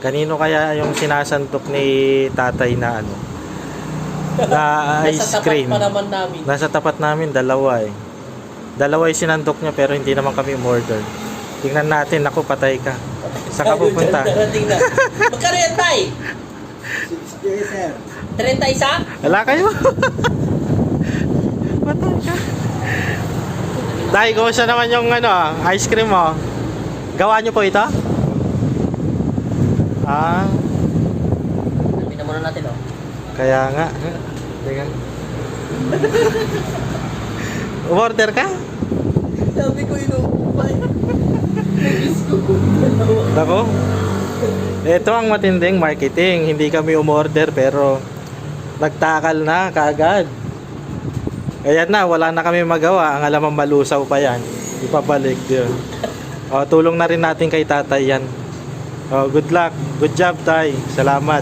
Kanino kaya yung sinasantok ni tatay na ano? Na ice cream. Nasa tapat pa naman namin. Nasa tapat namin, dalawa eh. Dalawa yung sinandok niya pero hindi naman kami umorder. Tingnan natin, ako patay ka. Saan ka pupunta? Darating na. Magkano yan, tay? 60, sir. 31? Wala kayo? Patay ka. Dahil kumusta naman yung ano, ice cream mo? Gawa niyo po ito? Ah, Tingnan muna natin, oh. kaya nga. Tingnan. Umorder ka? Sabi ko, inuupay. Nagis ko. Ako? Ito ang matinding marketing. Hindi kami umorder pero nagtakal na kaagad. Ayan na, wala na kami magawa. Ang alamang malusaw pa yan. Ipabalik yun. O, tulong na rin natin kay tatay yan. O, good luck. Good job, tay. Salamat.